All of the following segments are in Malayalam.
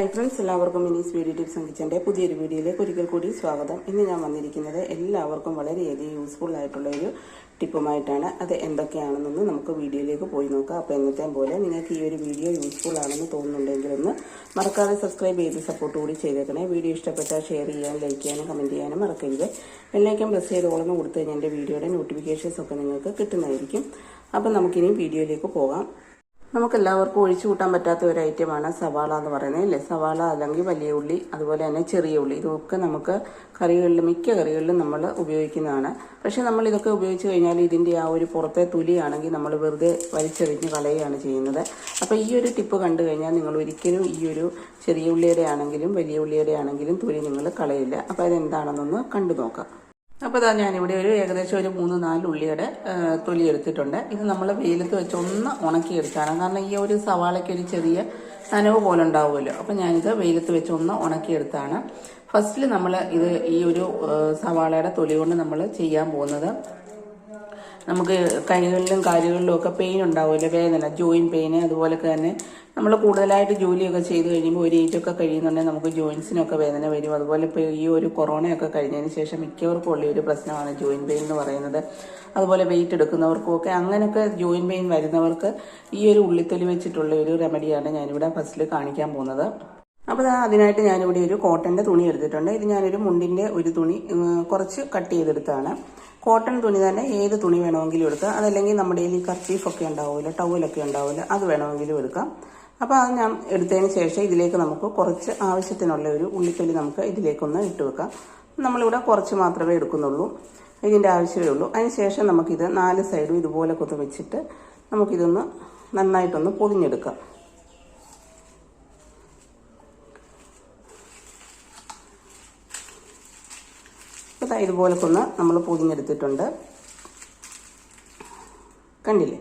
ഹായ് ഫ്രണ്ട്സ്, എല്ലാവർക്കും മിനീസ് ബ്യൂട്ടി ടിപ്സ് ആൻഡ് കിച്ചൻ്റെ പുതിയൊരു വീഡിയോയിലേക്ക് ഒരിക്കൽ കൂടി സ്വാഗതം. ഇന്ന് ഞാൻ വന്നിരിക്കുന്നത് എല്ലാവർക്കും വളരെയധികം യൂസ്ഫുൾ ആയിട്ടുള്ള ഒരു ടിപ്പുമായിട്ടാണ്. അത് എന്തൊക്കെയാണെന്നൊന്ന് നമുക്ക് വീഡിയോയിലേക്ക് പോയി നോക്കാം. അപ്പോൾ എന്നത്തെയും പോലെ നിങ്ങൾക്ക് ഈ ഒരു വീഡിയോ യൂസ്ഫുൾ ആണെന്ന് തോന്നുന്നുണ്ടെങ്കിൽ ഒന്ന് മറക്കാതെ സബ്സ്ക്രൈബ് ചെയ്ത് സപ്പോർട്ട് കൂടി ചെയ്തേക്കണേ. വീഡിയോ ഇഷ്ടപ്പെട്ടാൽ ഷെയർ ചെയ്യാനും ലൈക്ക് ചെയ്യാനും കമൻറ്റ് ചെയ്യാനും മറക്കരുത്. ബെല്ലൈക്കൻ പ്രസ് ചെയ്ത് ഓളെന്ന് കൊടുത്തു കഴിഞ്ഞാൽ എൻ്റെ വീഡിയോയുടെ നോട്ടിഫിക്കേഷൻസ് ഒക്കെ നിങ്ങൾക്ക് കിട്ടുന്നതായിരിക്കും. അപ്പം നമുക്കിനി വീഡിയോയിലേക്ക് പോകാം. നമുക്കെല്ലാവർക്കും ഒഴിച്ചു കൂട്ടാൻ പറ്റാത്ത ഒരു ഐറ്റമാണ് സവാള എന്ന് പറയുന്നത് അല്ലേ. സവാള അല്ലെങ്കിൽ വലിയ ഉള്ളി, അതുപോലെ തന്നെ ചെറിയ ഉള്ളി, ഇതൊക്കെ നമുക്ക് കറികളിലും മിക്ക കറികളിലും നമ്മൾ ഉപയോഗിക്കുന്നതാണ്. പക്ഷേ നമ്മൾ ഇതൊക്കെ ഉപയോഗിച്ച് കഴിഞ്ഞാൽ ഇതിൻ്റെ ആ ഒരു പുറത്തെ തൊലിയാണെങ്കിൽ നമ്മൾ വെറുതെ വലിച്ചെറിഞ്ഞ് കളയുകയാണ് ചെയ്യുന്നത്. അപ്പോൾ ഈ ഒരു ടിപ്പ് കണ്ടു കഴിഞ്ഞാൽ നിങ്ങൾ ഒരിക്കലും ഈ ഒരു ചെറിയ ഉള്ളിയുടെ ആണെങ്കിലും വലിയ ഉള്ളിയുടെ ആണെങ്കിലും തൊലി നിങ്ങൾ കളയില്ല. അപ്പോൾ അതെന്താണെന്നൊന്ന് കണ്ടു നോക്കാം. അപ്പോൾ ഇതാ ഞാനിവിടെ ഏകദേശം ഒരു 3-4 ഉള്ളിയുടെ തൊലി എടുത്തിട്ടുണ്ട്. ഇത് നമ്മൾ വെയിലത്ത് വെച്ച് ഒന്ന് ഉണക്കിയെടുത്താണ്. കാരണം ഈ ഒരു സവാളയ്ക്ക് ഒരു ചെറിയ നനവ് പോലെ ഉണ്ടാവുമല്ലോ. അപ്പോൾ ഞാനിത് വെയിലത്ത് വെച്ച് ഒന്ന് ഉണക്കിയെടുത്താണ്. ഫസ്റ്റിൽ നമ്മൾ ഈ ഒരു സവാളയുടെ തൊലി കൊണ്ട് നമ്മൾ ചെയ്യാൻ പോകുന്നത്, നമുക്ക് കൈകളിലും കാലുകളിലും ഒക്കെ പെയിൻ ഉണ്ടാവുമല്ലോ, വേദന, ജോയിൻറ്റ് പെയിന്. അതുപോലെ തന്നെ നമ്മൾ കൂടുതലായിട്ട് ജോലിയൊക്കെ ചെയ്ത് കഴിയുമ്പോൾ ഒരു ഏജൊക്കെ കഴിയുന്നുണ്ടെങ്കിൽ നമുക്ക് ജോയിൻസിനൊക്കെ വേദന വരും. അതുപോലെ ഇപ്പോൾ ഈ ഒരു കൊറോണയൊക്കെ കഴിഞ്ഞതിന് ശേഷം മിക്കവർക്കും ഉള്ള ഒരു പ്രശ്നമാണ് ജോയിൻറ്റ് പെയിൻ എന്ന് പറയുന്നത്. അതുപോലെ വെയിറ്റ് എടുക്കുന്നവർക്കും ഒക്കെ അങ്ങനെയൊക്കെ ജോയിൻറ്റ് പെയിൻ വരുന്നവർക്ക് ഈ ഒരു ഉള്ളിത്തൊലി വെച്ചിട്ടുള്ള ഒരു റെമഡിയാണ് ഞാനിവിടെ ഫസ്റ്റിൽ കാണിക്കാൻ പോകുന്നത്. അപ്പോൾ അതിനായിട്ട് ഞാനിവിടെ ഒരു കോട്ടൻ്റെ തുണി എടുത്തിട്ടുണ്ട്. ഇത് ഞാനൊരു മുണ്ടിൻ്റെ ഒരു തുണി കുറച്ച് കട്ട് ചെയ്തെടുത്താണ്. കോട്ടൺ തുണി തന്നെ ഏത് തുണി വേണമെങ്കിലും എടുക്കാം. അതല്ലെങ്കിൽ നമ്മുടെ ഈ കർച്ചീഫൊക്കെ ഉണ്ടാവില്ല, ടവലൊക്കെ ഉണ്ടാവില്ല, അത് വേണമെങ്കിലും എടുക്കാം. അപ്പോൾ അത് ഞാൻ എടുത്തതിന് ശേഷം ഇതിലേക്ക് നമുക്ക് കുറച്ച് ആവശ്യത്തിനുള്ള ഒരു ഉള്ളിത്തൊലി നമുക്ക് ഇതിലേക്കൊന്ന് ഇട്ട് വെക്കാം. നമ്മളിവിടെ കുറച്ച് മാത്രമേ എടുക്കുന്നുള്ളൂ, ഇതിൻ്റെ ആവശ്യമേ ഉള്ളൂ. അതിന് ശേഷം നമുക്കിത് 4 സൈഡും ഇതുപോലെ കൊത്ത് വെച്ചിട്ട് നമുക്കിതൊന്ന് നന്നായിട്ടൊന്ന് പൊതിഞ്ഞെടുക്കാം. അപ്പോൾ ഇതുപോലെ ഒന്ന് നമ്മൾ പൊതിഞ്ഞെടുത്തിട്ടുണ്ട്, കണ്ടില്ലേ.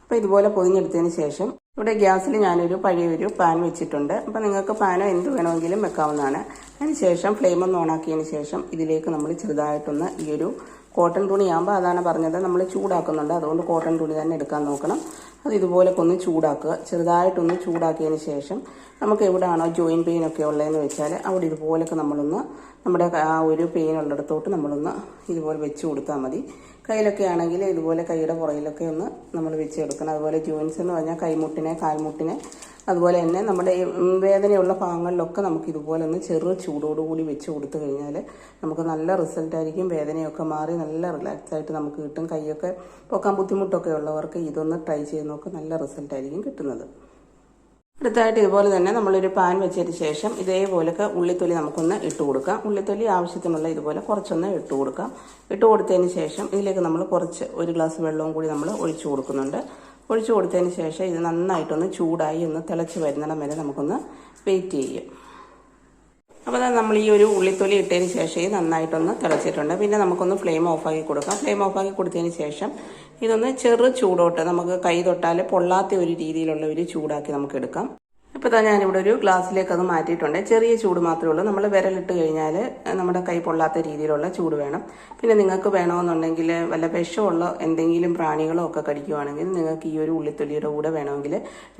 അപ്പോൾ ഇതുപോലെ പൊതിഞ്ഞെടുത്തതിന് ശേഷം ഇവിടെ ഗ്യാസിൽ ഞാനൊരു പഴയൊരു പാൻ വെച്ചിട്ടുണ്ട്. അപ്പോൾ നിങ്ങൾക്ക് പാനോ എന്ത് വേണമെങ്കിലും വെക്കാവുന്നതാണ്. അതിന് ശേഷം ഫ്ലെയിം ഒന്ന് ഓണാക്കിയതിന് ശേഷം ഇതിലേക്ക് നമ്മൾ ചെറുതായിട്ടൊന്ന് ഈ ഒരു കോട്ടൺ തുണിയാകുമ്പോൾ, അതാണ് പറഞ്ഞത്, നമ്മൾ ചൂടാക്കുന്നുണ്ട്, അതുകൊണ്ട് കോട്ടൺ തുണി തന്നെ എടുക്കാൻ നോക്കണം. അത് ഇതുപോലെ ഒന്ന് ചൂടാക്കുക. ചെറുതായിട്ടൊന്ന് ചൂടാക്കിയതിന് ശേഷം നമുക്ക് എവിടെയാണോ ജോയിൻറ്റ് പെയിൻ ഒക്കെ ഉള്ളതെന്ന് വെച്ചാൽ അവിടെ ഇതുപോലൊക്കെ നമ്മളൊന്ന് നമ്മുടെ ആ ഒരു പെയിൻ ഉള്ളിടത്തോട്ട് നമ്മളൊന്ന് ഇതുപോലെ വെച്ച് കൊടുത്താൽ മതി. കയ്യിലൊക്കെ ആണെങ്കിൽ ഇതുപോലെ കൈയുടെ പുറകിലൊക്കെ ഒന്ന് നമ്മൾ വെച്ച് കൊടുക്കണം. അതുപോലെ ജോയിൻസ് എന്ന് പറഞ്ഞാൽ കൈമുട്ടിനെ, കാൽമുട്ടിനെ, അതുപോലെ തന്നെ നമ്മുടെ വേദനയുള്ള ഭാഗങ്ങളിലൊക്കെ നമുക്ക് ഇതുപോലെ ഒന്ന് ചെറു ചൂടോടുകൂടി വെച്ച് കൊടുത്തു കഴിഞ്ഞാൽ നമുക്ക് നല്ല റിസൾട്ടായിരിക്കും. വേദനയൊക്കെ മാറി നല്ല റിലാക്സ് ആയിട്ട് നമുക്ക് കിട്ടും. കൈയൊക്കെ പൊക്കാൻ ബുദ്ധിമുട്ടൊക്കെ ഉള്ളവർക്ക് ഇതൊന്ന് ട്രൈ ചെയ്ത് നോക്കുക, നല്ല റിസൾട്ടായിരിക്കും കിട്ടുന്നത്. അടുത്തായിട്ട് ഇതുപോലെ തന്നെ നമ്മളൊരു പാൻ വെച്ചതിന് ശേഷം ഇതേപോലൊക്കെ ഉള്ളിത്തൊലി നമുക്കൊന്ന് ഇട്ട് കൊടുക്കാം. ഉള്ളിത്തൊലി ആവശ്യത്തിനുള്ള ഇതുപോലെ കുറച്ചൊന്ന് ഇട്ട് കൊടുക്കാം. ഇട്ട് കൊടുത്തതിന് ശേഷം ഇതിലേക്ക് നമ്മൾ കുറച്ച് 1 ഗ്ലാസ് വെള്ളവും കൂടി നമ്മൾ ഒഴിച്ചു കൊടുക്കുന്നുണ്ട്. ഒഴിച്ചു കൊടുത്തതിന് ശേഷം ഇത് നന്നായിട്ടൊന്ന് ചൂടായി ഒന്ന് തിളച്ച് വരുന്നിടം വരെ നമുക്കൊന്ന് വെയിറ്റ് ചെയ്യും. അപ്പോൾ നമ്മൾ ഈ ഒരു ഉള്ളിത്തൊലി ഇട്ടതിന് ശേഷം ഇത് നന്നായിട്ടൊന്ന് തിളച്ചിട്ടുണ്ട്. പിന്നെ നമുക്കൊന്ന് ഫ്ലെയിം ഓഫാക്കി കൊടുക്കാം. ഫ്ലെയിം ഓഫാക്കി കൊടുത്തതിന് ശേഷം ഇതൊന്ന് ചെറു ചൂടോട്ട് നമുക്ക് കൈ തൊട്ടാൽ പൊള്ളാത്ത ഒരു രീതിയിലുള്ള ഒരു ചൂടാക്കി നമുക്ക് എടുക്കാം. ഇപ്പോൾ ഞാനിവിടെ ഒരു ഗ്ലാസ്സിലേക്ക് അത് മാറ്റിയിട്ടുണ്ട്. ചെറിയ ചൂട് മാത്രമേ ഉള്ളൂ. നമ്മൾ വിരലിട്ട് കഴിഞ്ഞാൽ നമ്മുടെ കൈ പൊള്ളാത്ത രീതിയിലുള്ള ചൂട് വേണം. പിന്നെ നിങ്ങൾക്ക് വേണമെന്നുണ്ടെങ്കിൽ വല്ല വിഷമുള്ള എന്തെങ്കിലും പ്രാണികളോ ഒക്കെ കടിക്കുവാണെങ്കിൽ നിങ്ങൾക്ക് ഈ ഒരു ഉള്ളിത്തൊലിയുടെ കൂടെ വേണമെങ്കിൽ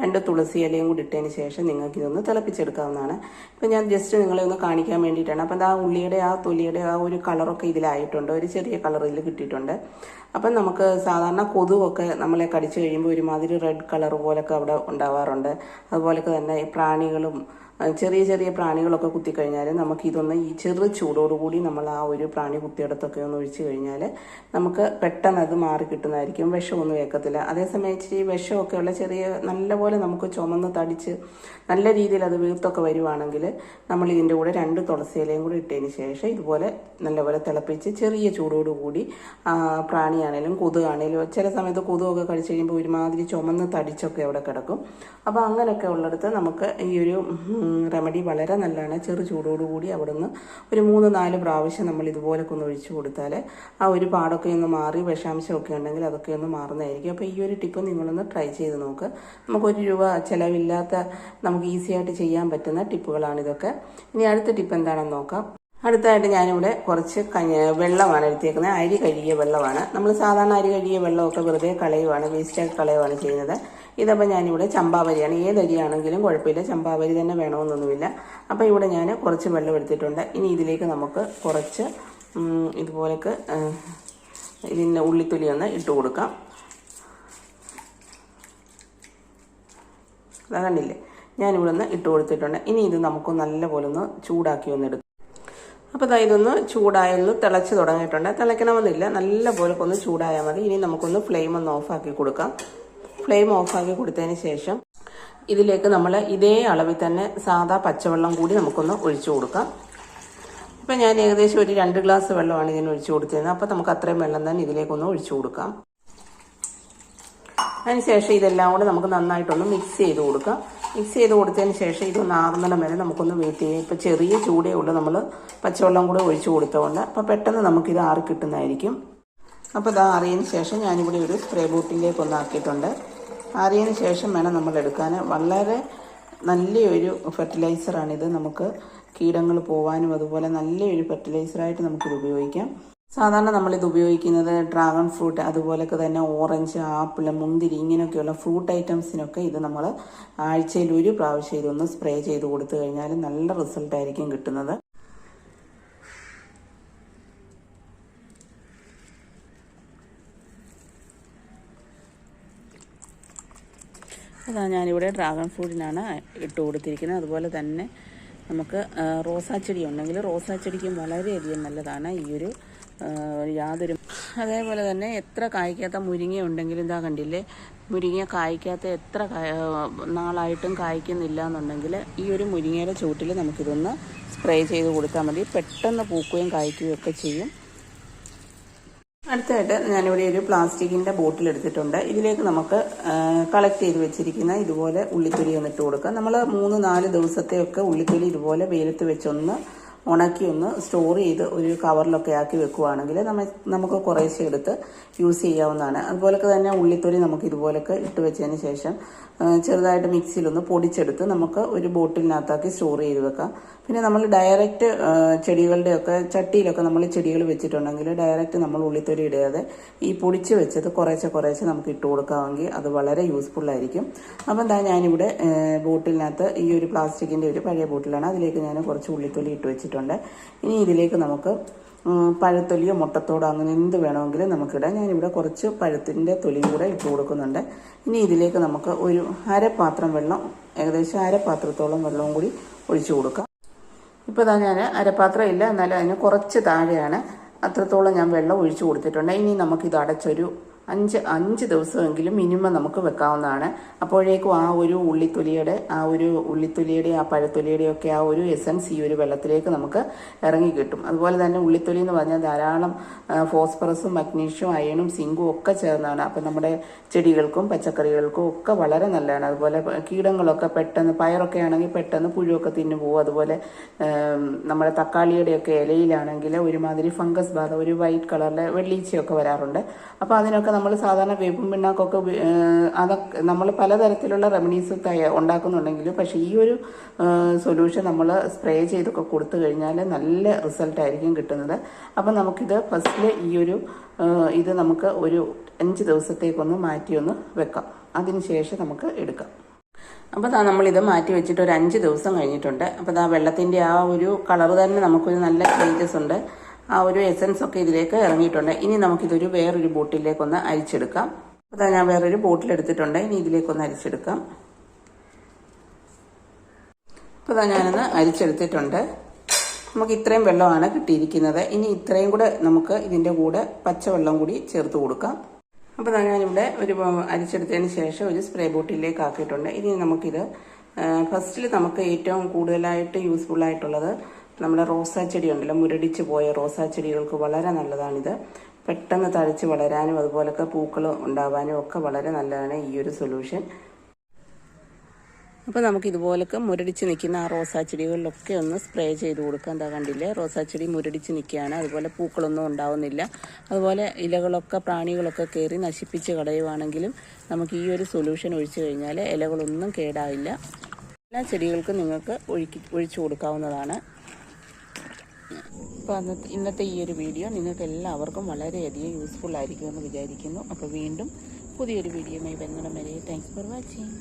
2 തുളസി ഇലയും കൂടി ഇട്ടതിന് ശേഷം നിങ്ങൾക്ക് ഇതൊന്ന് തിളപ്പിച്ചെടുക്കാവുന്നതാണ്. ഇപ്പം ഞാൻ ജസ്റ്റ് നിങ്ങളെ ഒന്ന് കാണിക്കാൻ വേണ്ടിയിട്ടാണ്. അപ്പം ആ ഉള്ളിയുടെ ആ തൊലിയുടെ ആ ഒരു കളറൊക്കെ ഇതിലായിട്ടുണ്ട്, ഒരു ചെറിയ കളർ ഇതിൽ കിട്ടിയിട്ടുണ്ട്. അപ്പം നമുക്ക് സാധാരണ കൊതുവൊക്കെ നമ്മളെ കടിച്ചു കഴിയുമ്പോൾ ഒരുമാതിരി റെഡ് കളർ പോലൊക്കെ അവിടെ ഉണ്ടാവാറുണ്ട്. അതുപോലൊക്കെ തന്നെ ഈ പ്രാണികളും ചെറിയ ചെറിയ പ്രാണികളൊക്കെ കുത്തിക്കഴിഞ്ഞാൽ നമുക്കിതൊന്ന് ഈ ചെറു ചൂടോടുകൂടി നമ്മൾ ആ ഒരു പ്രാണി കുത്തിയിടത്തൊക്കെ ഒന്ന് ഒഴിച്ചു കഴിഞ്ഞാൽ നമുക്ക് പെട്ടെന്ന് അത് മാറി കിട്ടുന്നതായിരിക്കും. വിഷമൊന്നും ഏൽക്കത്തില്ല. അതേസമയം ഇച്ചിരി വിഷമൊക്കെ ഉള്ള ചെറിയ നല്ലപോലെ നമുക്ക് ചുമന്ന് തടിച്ച് നല്ല രീതിയിൽ അത് വീർത്തൊക്കെ വരുവാണെങ്കിൽ നമ്മൾ ഇതിൻ്റെ കൂടെ 2 തുളസി ഇലയും കൂടി ഇട്ടതിന് ശേഷം ഇതുപോലെ നല്ലപോലെ തിളപ്പിച്ച് ചെറിയ ചൂടോടുകൂടി പ്രാണിയാണേലും കൊതുകാണേലും ചില സമയത്ത് കൊതുകൊക്കെ കഴിച്ച് കഴിയുമ്പോൾ ഒരുമാതിരി ചുമന്ന് തടിച്ചൊക്കെ അവിടെ കിടക്കും. അപ്പോൾ അങ്ങനെയൊക്കെ ഉള്ളിടത്ത് നമുക്ക് ഈ ഒരു റെമഡി വളരെ നല്ലതാണ്. ചെറു ചൂടോടുകൂടി അവിടെ നിന്ന് ഒരു 3-4 പ്രാവശ്യം നമ്മൾ ഇതുപോലൊക്കെ ഒന്ന് ഒഴിച്ചു കൊടുത്താൽ ആ ഒരു പാടൊക്കെ ഒന്ന് മാറി വിഷാംശമൊക്കെ ഉണ്ടെങ്കിൽ അതൊക്കെ ഒന്ന് മാറുന്നതായിരിക്കും. അപ്പോൾ ഈ ഒരു ടിപ്പ് നിങ്ങളൊന്ന് ട്രൈ ചെയ്ത് നോക്ക്. നമുക്ക് 1 രൂപ ചിലവില്ലാത്ത നമുക്ക് ഈസി ആയിട്ട് ചെയ്യാൻ പറ്റുന്ന ടിപ്പുകളാണ് ഇതൊക്കെ. ഇനി അടുത്ത ടിപ്പ് എന്താണെന്ന് നോക്കാം. അടുത്തായിട്ട് ഞാനിവിടെ കുറച്ച് വെള്ളമാണ് എടുത്തേക്കുന്നത്. അരി കഴുകിയ വെള്ളമാണ്. നമ്മൾ സാധാരണ അരി കഴുകിയ വെള്ളമൊക്കെ വെറുതെ കളയുവാണ്, വേസ്റ്റാക്കി കളയുവാണ് ചെയ്യുന്നത്. ഇതപ്പോൾ ഞാനിവിടെ ചമ്പാവരിയാണ്, ഏതരിയാണെങ്കിലും കുഴപ്പമില്ല, ചമ്പാവരി തന്നെ വേണമെന്നൊന്നുമില്ല. അപ്പോൾ ഇവിടെ ഞാൻ കുറച്ച് വെള്ളം എടുത്തിട്ടുണ്ട്. ഇനി ഇതിലേക്ക് നമുക്ക് കുറച്ച് ഇതുപോലൊക്കെ ഇതിൻ്റെ ഉള്ളിത്തൊലി ഒന്ന് ഇട്ട് കൊടുക്കാം. കണ്ടില്ലേ, ഞാനിവിടെ നിന്ന് ഇട്ട് കൊടുത്തിട്ടുണ്ട്. ഇനി ഇത് നമുക്ക് നല്ലപോലെ ഒന്ന് ചൂടാക്കി ഒന്ന് എടുക്കാം. അപ്പോൾ ഇതൊന്ന് ചൂടായൊന്ന് തിളച്ച് തുടങ്ങിയിട്ടുണ്ട്. തിളയ്ക്കണമെന്നില്ല, നല്ലപോലെ ഒന്ന് ചൂടായാൽ മതി. ഇനി നമുക്കൊന്ന് ഫ്ലെയിം ഒന്ന് ഓഫാക്കി കൊടുക്കാം. ഫ്ലെയിം ഓഫാക്കി കൊടുത്തതിന് ശേഷം ഇതിലേക്ക് നമ്മൾ ഇതേ അളവിൽ തന്നെ സാദാ പച്ചവെള്ളം കൂടി നമുക്കൊന്ന് ഒഴിച്ചു കൊടുക്കാം. ഇപ്പം ഞാൻ ഏകദേശം ഒരു 2 ഗ്ലാസ് വെള്ളമാണ് ഇതിന് ഒഴിച്ചു കൊടുത്തിരുന്നത്. അപ്പോൾ നമുക്ക് അത്രയും വെള്ളം തന്നെ ഇതിലേക്കൊന്ന് ഒഴിച്ചു കൊടുക്കാം. അതിനുശേഷം ഇതെല്ലാം കൂടെ നമുക്ക് നന്നായിട്ടൊന്ന് മിക്സ് ചെയ്ത് കൊടുക്കാം. മിക്സ് ചെയ്ത് കൊടുത്തതിന് ശേഷം ഇതൊന്ന് ആറുന്നിടം വരെ നമുക്കൊന്ന് വെയിറ്റ് ചെയ്യാം. ഇപ്പോൾ ചെറിയ ചൂടേ ഉള്ളൂ, നമ്മൾ പച്ചവെള്ളം കൂടെ ഒഴിച്ചു കൊടുത്തതുകൊണ്ട് അപ്പോൾ പെട്ടെന്ന് നമുക്കിത് ആറി കിട്ടുന്നതായിരിക്കും. അപ്പോൾ ഇത് ആറിയതിന് ശേഷം ഞാനിവിടെ ഒരു സ്പ്രേ ബോട്ടിലേക്ക് ഒന്ന് ആക്കിയിട്ടുണ്ട്. ആറിയതിന് ശേഷം വേണം നമ്മൾ എടുക്കാൻ. വളരെ നല്ലൊരു ഫെർട്ടിലൈസറാണിത്. നമുക്ക് കീടങ്ങൾ പോവാനും അതുപോലെ നല്ലൊരു ഫെർട്ടിലൈസറായിട്ട് നമുക്കിത് ഉപയോഗിക്കാം. സാധാരണ നമ്മളിത് ഉപയോഗിക്കുന്നത് ഡ്രാഗൺ ഫ്രൂട്ട്, അതുപോലൊക്കെ തന്നെ ഓറഞ്ച്, ആപ്പിൾ, മുന്തിരി ഇങ്ങനെയൊക്കെയുള്ള ഫ്രൂട്ട് ഐറ്റംസിനൊക്കെ ഇത് നമ്മൾ ആഴ്ചയിൽ ഒരു പ്രാവശ്യം ഇതൊന്ന് സ്പ്രേ ചെയ്ത് കൊടുത്തു കഴിഞ്ഞാൽ നല്ല റിസൾട്ടായിരിക്കും കിട്ടുന്നത്. അതാ ഞാനിവിടെ ഡ്രാഗൺ ഫ്രൂട്ടിനാണ് ഇട്ട് കൊടുത്തിരിക്കുന്നത്. അതുപോലെ തന്നെ നമുക്ക് റോസാച്ചെടി ഉണ്ടെങ്കിൽ റോസാച്ചെടിക്കും വളരെയധികം നല്ലതാണ് ഈ ഒരു യാതൊരു. അതേപോലെ തന്നെ എത്ര കായ്ക്കാത്ത മുരിങ്ങ ഉണ്ടെങ്കിലും ഇതാ കണ്ടില്ലേ, മുരിങ്ങ കായ്ക്കാത്ത എത്ര നാളായിട്ടും കായ്ക്കുന്നില്ല എന്നുണ്ടെങ്കിൽ ഈ ഒരു മുരിങ്ങയുടെ ചുവട്ടിൽ നമുക്കിതൊന്ന് സ്പ്രേ ചെയ്ത് കൊടുത്താൽ മതി. പെട്ടെന്ന് പൂക്കുകയും കായ്ക്കുകയും ഒക്കെ ചെയ്യും. അടുത്തായിട്ട് ഞാനിവിടെ ഒരു പ്ലാസ്റ്റിക്കിൻ്റെ ബോട്ടിൽ എടുത്തിട്ടുണ്ട്. ഇതിലേക്ക് നമുക്ക് കളക്ട് ചെയ്ത് വെച്ചിരിക്കുന്ന ഇതുപോലെ ഉള്ളിത്തൊലി ഒന്ന് ഇട്ട് കൊടുക്കാം. നമ്മൾ 3-4 ദിവസത്തെയൊക്കെ ഉള്ളിത്തൊലി ഇതുപോലെ വെയിലത്ത് വെച്ചൊന്ന് ഉണക്കി ഒന്ന് സ്റ്റോർ ചെയ്ത് ഒരു കവറിലൊക്കെ ആക്കി വെക്കുകയാണെങ്കിൽ നമുക്ക് കുറേശ്ശെ എടുത്ത് യൂസ് ചെയ്യാവുന്നതാണ്. അതുപോലൊക്കെ തന്നെ ഉള്ളിത്തൊലി നമുക്ക് ഇതുപോലൊക്കെ ഇട്ട് വെച്ചതിന് ശേഷം ചെറുതായിട്ട് മിക്സിയിലൊന്ന് പൊടിച്ചെടുത്ത് നമുക്ക് ഒരു ബോട്ടിലിനകത്താക്കി സ്റ്റോർ ചെയ്ത് വെക്കാം. പിന്നെ നമ്മൾ ഡയറക്റ്റ് ചെടികളുടെയൊക്കെ ചട്ടിയിലൊക്കെ നമ്മൾ ചെടികൾ വെച്ചിട്ടുണ്ടെങ്കിൽ ഡയറക്റ്റ് നമ്മൾ ഉള്ളിത്തൊലി ഇടാതെ ഈ പൊടിച്ച് വെച്ചത് കുറേശ്ശെ നമുക്ക് ഇട്ട് കൊടുക്കാമെങ്കിൽ അത് വളരെ യൂസ്ഫുള്ളായിരിക്കും. അപ്പം എന്താ ഞാനിവിടെ ബോട്ടിലിനകത്ത് ഈ ഒരു പ്ലാസ്റ്റിക്കിൻ്റെ ഒരു പഴയ ബോട്ടിലാണ്, അതിലേക്ക് ഞാൻ കുറച്ച് ഉള്ളിത്തൊലി ഇട്ട് വെച്ചിട്ടുണ്ട്. ഇനി ഇതിലേക്ക് നമുക്ക് പഴത്തൊലിയോ മുട്ടത്തോടോ അങ്ങനെ എന്ത് വേണമെങ്കിലും നമുക്കിടാം. ഞാനിവിടെ കുറച്ച് പഴത്തിൻ്റെ തൊലിയും കൂടെ ഇട്ട് കൊടുക്കുന്നുണ്ട്. ഇനി ഇതിലേക്ക് നമുക്ക് ഒരു അരപ്പാത്രം വെള്ളം, ഏകദേശം അരപ്പാത്രത്തോളം വെള്ളവും കൂടി ഒഴിച്ചു കൊടുക്കാം. ഇപ്പോൾ ഇതാ ഞാൻ അരപ്പാത്രം ഇല്ല, എന്നാലും അതിന് കുറച്ച് താഴെയാണ്, അത്രത്തോളം ഞാൻ വെള്ളം ഒഴിച്ചു കൊടുത്തിട്ടുണ്ട്. ഇനി നമുക്കിത് അടച്ചൊരു 5 ദിവസമെങ്കിലും മിനിമം നമുക്ക് വെക്കാവുന്നതാണ്. അപ്പോഴേക്കും ആ ഒരു ഉള്ളിത്തൊലിയുടെ ആ പഴത്തൊലിയുടെ ഒക്കെ ആ ഒരു എസൻസ് ഈ ഒരു വെള്ളത്തിലേക്ക് നമുക്ക് ഇറങ്ങി കിട്ടും. അതുപോലെ തന്നെ ഉള്ളിത്തൊലി എന്ന് പറഞ്ഞാൽ ധാരാളം ഫോസ്ഫറസും മഗ്നീഷ്യവും അയണും സിങ്കും ഒക്കെ ചേർന്നാണ്. അപ്പം നമ്മുടെ ചെടികൾക്കും പച്ചക്കറികൾക്കും ഒക്കെ വളരെ നല്ലതാണ്. അതുപോലെ കീടങ്ങളൊക്കെ പെട്ടെന്ന്, പയറൊക്കെ ആണെങ്കിൽ പെട്ടെന്ന് പുഴുവൊക്കെ തിന്നു പോകും. അതുപോലെ നമ്മുടെ തക്കാളിയുടെയൊക്കെ ഇലയിലാണെങ്കിൽ ഒരുമാതിരി ഫംഗസ് ബാധ, ഒരു വൈറ്റ് കളറിലെ വെള്ളീച്ചയൊക്കെ വരാറുണ്ട്. അപ്പോൾ അതിനൊക്കെ നമ്മൾ സാധാരണ വേപ്പും പിണ്ണാക്കൊക്കെ അതൊക്കെ നമ്മൾ പലതരത്തിലുള്ള റെമഡീസ് ഉണ്ടാക്കുന്നുണ്ടെങ്കിലും പക്ഷേ ഈ ഒരു സൊല്യൂഷൻ നമ്മൾ സ്പ്രേ ചെയ്തൊക്കെ കൊടുത്തു കഴിഞ്ഞാൽ നല്ല റിസൾട്ടായിരിക്കും കിട്ടുന്നത്. അപ്പം നമുക്കിത് ഫസ്റ്റിൽ ഇത് നമുക്ക് ഒരു 5 ദിവസത്തേക്കൊന്ന് മാറ്റിയൊന്ന് വെക്കാം. അതിനുശേഷം നമുക്ക് എടുക്കാം. അപ്പോൾ നമ്മളിത് മാറ്റി വെച്ചിട്ട് ഒരു 5 ദിവസം കഴിഞ്ഞിട്ടുണ്ട്. അപ്പോൾ വെള്ളത്തിൻ്റെ ആ ഒരു കളർ തന്നെ നമുക്കൊരു നല്ല ചേഞ്ചസ് ഉണ്ട്. ആ ഒരു എസൻസ് ഒക്കെ ഇതിലേക്ക് ഇറങ്ങിയിട്ടുണ്ട്. ഇനി നമുക്കിതൊരു വേറൊരു ബോട്ടിലേക്കൊന്ന് അരിച്ചെടുക്കാം. അപ്പോൾ ഞാൻ വേറൊരു ബോട്ടിൽ എടുത്തിട്ടുണ്ട്. ഇനി ഇതിലേക്കൊന്ന് അരിച്ചെടുക്കാം. അപ്പോൾ ഞാനൊന്ന് അരിച്ചെടുത്തിട്ടുണ്ട്. നമുക്ക് ഇത്രയും വെള്ളമാണ് കിട്ടിയിരിക്കുന്നത്. ഇനി ഇത്രയും കൂടെ നമുക്ക് ഇതിൻ്റെ കൂടെ പച്ചവെള്ളം കൂടി ചേർത്ത് കൊടുക്കാം. അപ്പോൾ ഞാനിവിടെ ഒരു അരിച്ചെടുത്തതിന് ശേഷം ഒരു സ്പ്രേ ബോട്ടിലേക്ക് ആക്കിയിട്ടുണ്ട്. ഇനി നമുക്കിത് ഫസ്റ്റിൽ നമുക്ക് ഏറ്റവും കൂടുതലായിട്ട് യൂസ്ഫുള്ളായിട്ടുള്ളത് നമ്മുടെ റോസാ ചെടി ഉണ്ടല്ലോ, മുരടിച്ച് പോയ റോസാ ചെടികൾക്ക് വളരെ നല്ലതാണിത്. പെട്ടെന്ന് തഴച്ച് വളരാനും അതുപോലൊക്കെ പൂക്കൾ ഉണ്ടാവാനും ഒക്കെ വളരെ നല്ലതാണ് ഈ ഒരു സൊല്യൂഷൻ. അപ്പോൾ നമുക്കിതുപോലൊക്കെ മുരടിച്ച് നിൽക്കുന്ന ആ റോസാ ചെടികളിലൊക്കെ ഒന്ന് സ്പ്രേ ചെയ്ത് കൊടുക്കാം. എന്താ കണ്ടില്ലേ, റോസാ ചെടി മുരടിച്ച് നിൽക്കുകയാണ്, അതുപോലെ പൂക്കളൊന്നും ഉണ്ടാവുന്നില്ല. അതുപോലെ ഇലകളൊക്കെ പ്രാണികളൊക്കെ കയറി നശിപ്പിച്ച് കളയുവാണെങ്കിലും നമുക്ക് ഈ ഒരു സൊല്യൂഷൻ ഒഴിച്ചു കഴിഞ്ഞാൽ ഇലകളൊന്നും കേടാവില്ല. എല്ലാ ചെടികൾക്കും നിങ്ങൾക്ക് ഒഴിച്ചു കൊടുക്കാവുന്നതാണ്. അപ്പോൾ ഇന്നത്തെ ഈ ഒരു വീഡിയോ നിങ്ങൾക്ക് എല്ലാവർക്കും വളരെയധികം യൂസ്ഫുൾ ആയിരിക്കുമെന്ന് വിചാരിക്കുന്നു. അപ്പോൾ വീണ്ടും പുതിയൊരു വീഡിയോയുമായി വരുന്നിടം വരെ താങ്ക്സ് ഫോർ വാച്ചിങ്.